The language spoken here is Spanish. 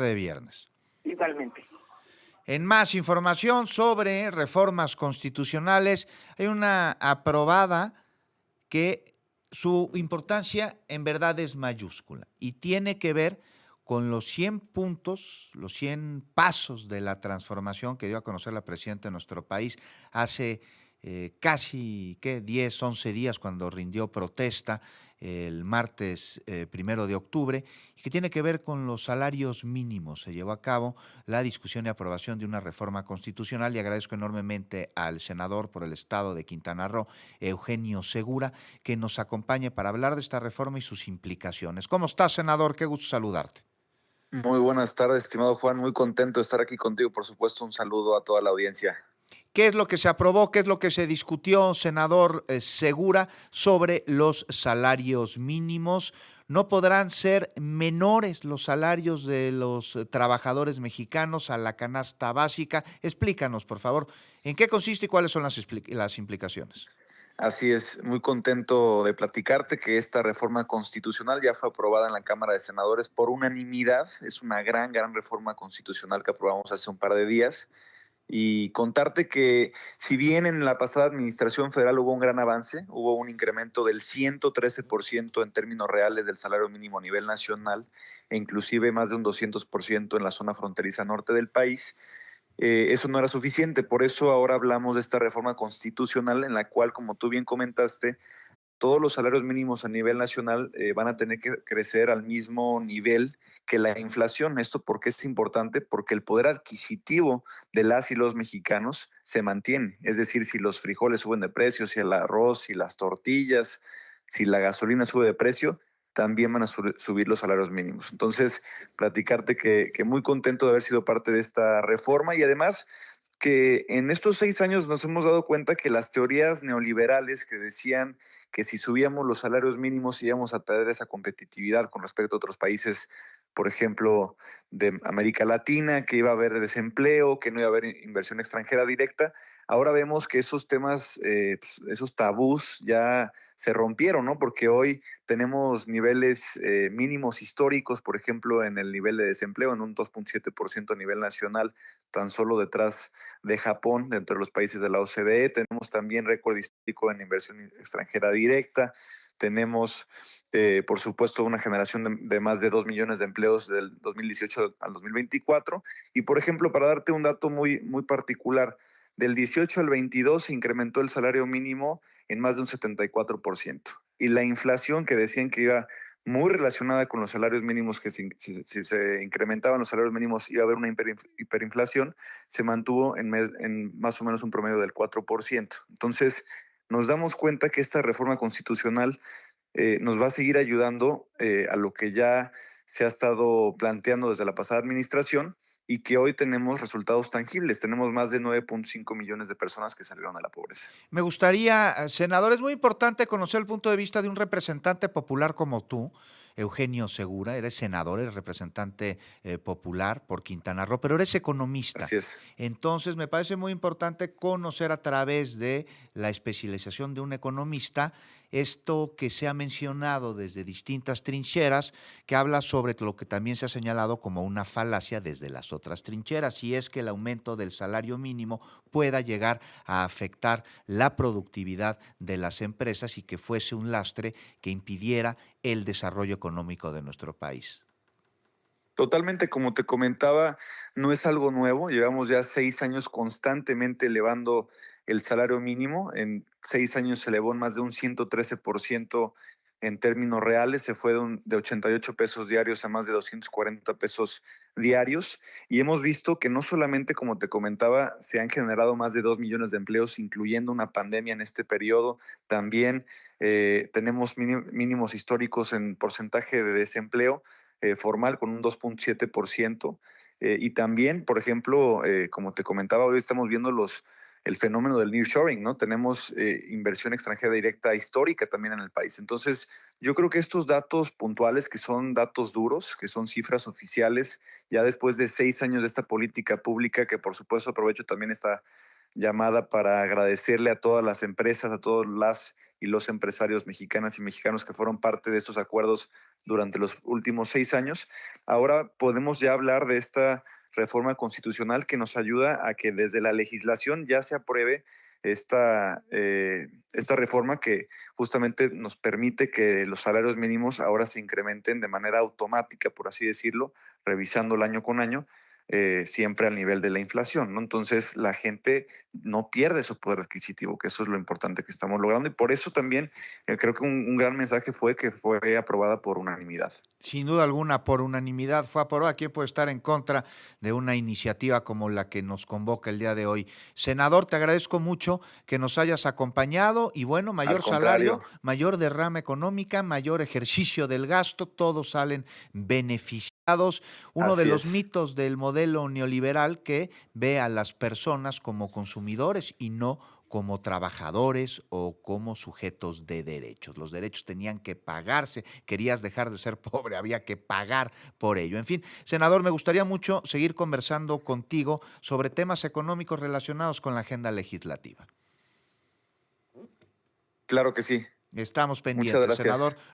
de viernes. Igualmente. En más información sobre reformas constitucionales, hay una aprobada que su importancia en verdad es mayúscula y tiene que ver con los 100 puntos, los 100 pasos de la transformación que dio a conocer la presidenta de nuestro país hace casi 10, 11 días cuando rindió protesta el martes 1 de octubre, y que tiene que ver con los salarios mínimos. Se llevó a cabo la discusión y aprobación de una reforma constitucional y agradezco enormemente al senador por el estado de Quintana Roo, Eugenio Segura, que nos acompañe para hablar de esta reforma y sus implicaciones. ¿Cómo estás, senador? Qué gusto saludarte. Muy buenas tardes, estimado Juan. Muy contento de estar aquí contigo. Por supuesto, un saludo a toda la audiencia. ¿Qué es lo que se aprobó? ¿Qué es lo que se discutió, senador Segura, sobre los salarios mínimos? ¿No podrán ser menores los salarios de los trabajadores mexicanos a la canasta básica? Explícanos, por favor, en qué consiste y cuáles son las implicaciones. Así es, muy contento de platicarte que esta reforma constitucional ya fue aprobada en la Cámara de Senadores por unanimidad. Es una gran reforma constitucional que aprobamos hace un par de días. Y contarte que si bien en la pasada administración federal hubo un gran avance, hubo un incremento del 113% en términos reales del salario mínimo a nivel nacional e inclusive más de un 200% en la zona fronteriza norte del país, eso no era suficiente. Por eso ahora hablamos de esta reforma constitucional en la cual, como tú bien comentaste, todos los salarios mínimos a nivel nacional van a tener que crecer al mismo nivel que la inflación. ¿Esto por qué es importante? Porque el poder adquisitivo de las y los mexicanos se mantiene. Es decir, si los frijoles suben de precio, si el arroz, si las tortillas, si la gasolina sube de precio, también van a subir los salarios mínimos. Entonces, platicarte que muy contento de haber sido parte de esta reforma y además que en estos 6 años nos hemos dado cuenta que las teorías neoliberales que decían que si subíamos los salarios mínimos íbamos a perder esa competitividad con respecto a otros países, por ejemplo, de América Latina, que iba a haber desempleo, que no iba a haber inversión extranjera directa. Ahora vemos que esos temas, esos tabús ya se rompieron, ¿no? Porque hoy tenemos niveles mínimos históricos, por ejemplo, en el nivel de desempleo, en un 2.7% a nivel nacional, tan solo detrás de Japón, dentro de los países de la OCDE. Tenemos también récord histórico en inversión extranjera directa. Tenemos, por supuesto, una generación de más de 2 millones de empleos del 2018 al 2024. Y, por ejemplo, para darte un dato muy particular, del 18 al 22 se incrementó el salario mínimo en más de un 74%. Y la inflación que decían que iba muy relacionada con los salarios mínimos, que si se incrementaban los salarios mínimos iba a haber una hiperinflación, se mantuvo en más o menos un promedio del 4%. Entonces, nos damos cuenta que esta reforma constitucional nos va a seguir ayudando a lo que ya se ha estado planteando desde la pasada administración y que hoy tenemos resultados tangibles. Tenemos más de 9.5 millones de personas que salieron de la pobreza. Me gustaría, senador, es muy importante conocer el punto de vista de un representante popular como tú, Eugenio Segura. Eres senador, eres representante popular por Quintana Roo, pero eres economista. Así es. Entonces, me parece muy importante conocer a través de la especialización de un economista esto que se ha mencionado desde distintas trincheras, que habla sobre lo que también se ha señalado como una falacia desde las otras trincheras, y es que el aumento del salario mínimo pueda llegar a afectar la productividad de las empresas y que fuese un lastre que impidiera el desarrollo económico de nuestro país. Totalmente, como te comentaba, no es algo nuevo. Llevamos ya 6 años constantemente elevando el salario mínimo. En 6 años se elevó en más de un 113% en términos reales. Se fue de 88 pesos diarios a más de 240 pesos diarios. Y hemos visto que no solamente, como te comentaba, se han generado más de 2 millones de empleos, incluyendo una pandemia en este periodo. También tenemos mínimos históricos en porcentaje de desempleo formal con un 2.7%. Y también, por ejemplo, como te comentaba, hoy estamos viendo el fenómeno del nearshoring, ¿no? Tenemos inversión extranjera directa histórica también en el país. Entonces, yo creo que estos datos puntuales, que son datos duros, que son cifras oficiales, ya después de 6 años de esta política pública, que por supuesto aprovecho también llamada para agradecerle a todas las empresas, a todos las y los empresarios mexicanas y mexicanos que fueron parte de estos acuerdos durante los últimos 6 años. Ahora podemos ya hablar de esta reforma constitucional que nos ayuda a que desde la legislación ya se apruebe esta reforma que justamente nos permite que los salarios mínimos ahora se incrementen de manera automática, por así decirlo, revisando el año con año, siempre al nivel de la inflación, ¿no? Entonces la gente no pierde su poder adquisitivo, que eso es lo importante que estamos logrando, y por eso también creo que un gran mensaje fue que fue aprobada por unanimidad. Sin duda alguna, por unanimidad fue aprobada. ¿Quién puede estar en contra de una iniciativa como la que nos convoca el día de hoy? Senador, te agradezco mucho que nos hayas acompañado y bueno, Al mayor contrario, salario, mayor derrama económica, mayor ejercicio del gasto, todos salen beneficiados. Uno de así los es. mitos del modelo neoliberal que ve a las personas como consumidores y no como trabajadores o como sujetos de derechos. Los derechos tenían que pagarse, querías dejar de ser pobre, había que pagar por ello. En fin, senador, me gustaría mucho seguir conversando contigo sobre temas económicos relacionados con la agenda legislativa. Claro que sí. Estamos Muchas pendientes, senador. gracias.